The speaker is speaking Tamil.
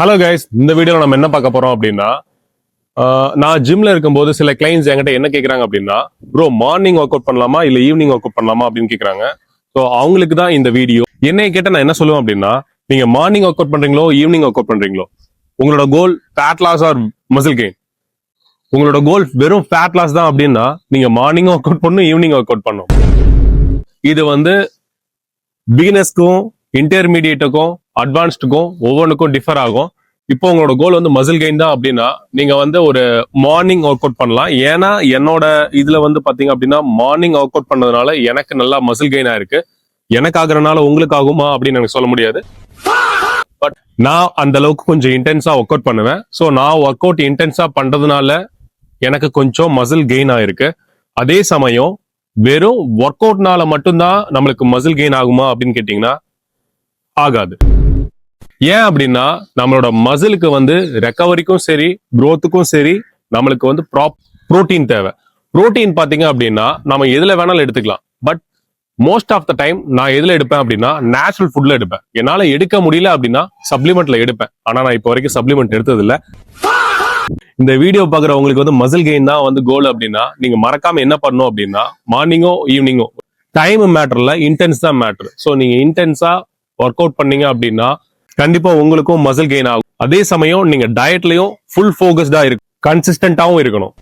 ஹலோ கைஸ், இந்த வீடியோல நம்ம என்ன பார்க்க போறோம் அப்படின்னா, நான் ஜிம்ல இருக்கும்போது சில கிளைண்ட்ஸ் என்கிட்ட என்ன கேட்கறாங்க அப்படின்னா, ப்ரோ மார்னிங் ஒர்க் அவுட் பண்ணலாமா இல்ல ஈவினிங் ஒர்க் அவுட் பண்ணலாமா அப்படின்னு கேட்கறாங்க. ஸோ அவங்களுக்கு தான் இந்த வீடியோ. என்னைய கேட்ட நான் என்ன சொல்லுவேன் அப்படின்னா, நீங்க மார்னிங் ஒர்க் அவுட் பண்றீங்களோ ஈவினிங் ஒர்க் அவுட் பண்றீங்களோ, உங்களோட goal fat loss or muscle gain. உங்களோட கோல் வெறும் ஃபேட் லாஸ் தான் அப்படின்னா நீங்க மார்னிங் ஒர்க் அவுட் பண்ணணும், ஈவினிங் ஒர்க் அவுட் பண்ணணும். இது வந்து பிகினர்ஸ்க்கும் இன்டர்மீடியேட்டுக்கும் அட்வான்ஸ்டுக்கும் ஒவ்வொன்றுக்கும் டிஃபர் ஆகும். இப்போ உங்களோட கோல் வந்து மசில் கெயின் தான் அப்படின்னா நீங்க வந்து ஒரு மார்னிங் ஒர்க் அவுட் பண்ணலாம். ஏன்னா என்னோட இதுல வந்து பாத்தீங்க அப்படின்னா மார்னிங் ஒர்க் அவுட் பண்ணதுனால எனக்கு நல்லா மசில் கெயின் ஆயிருக்கு. எனக்கு ஆகுறதுனால உங்களுக்கு ஆகுமா அப்படின்னு எனக்கு சொல்ல முடியாது. பட் நான் அந்த அளவுக்கு கொஞ்சம் இன்டென்ஸா ஒர்க் அவுட் பண்ணுவேன். ஸோ நான் ஒர்க் அவுட் இன்டென்ஸா பண்றதுனால எனக்கு கொஞ்சம் மசில் கெயின் ஆயிருக்கு. அதே சமயம் வெறும் ஒர்க் அவுட்னால மட்டும்தான் நம்மளுக்கு மசில் கெயின் ஆகுமா அப்படின்னு கேட்டீங்கன்னா ஆகாது. ஏன் அப்படின்னா நம்மளோட மசிலுக்கு வந்து ரெக்கவரிக்கும் சரி க்ரோத்துக்கும் சரி நம்மளுக்கு வந்து புரோட்டீன் தேவை. புரோட்டீன் பாத்தீங்க அப்படின்னா நம்ம எதுல வேணாலும் எடுத்துக்கலாம். But most of the time நான் எதுல எடுப்பேன் அப்படின்னா நேச்சுரல் ஃபுட்ல எடுப்பேன். என்னால எடுக்க முடியல அப்படின்னா சப்ளிமெண்ட்ல எடுப்பேன். ஆனா நான் இப்போ வரைக்கும் சப்ளிமெண்ட் எடுத்தது இல்ல. இந்த வீடியோ பாக்குற உங்களுக்கு வந்து மசில் கெயின் தான் வந்து கோல் அப்படின்னா நீங்க மறக்காம என்ன பண்ணணும் அப்படின்னா மார்னிங்கோ ஈவினிங்கோ டைம் மேட்டர்ல இன்டென்ஸ் தான் மேட்டர். ஸோ நீங்க இன்டென்ஸா ஒர்க் அவுட் பண்ணீங்க அப்படின்னா கண்டிப்பா உங்களுக்கும் மசில் கெயின் ஆகும். அதே சமயம் நீங்க டயட்லயும் ஃபுல் ஃபோக்கஸ்டா இருக்கும், கன்சிஸ்டன்டாவும் இருக்கணும்.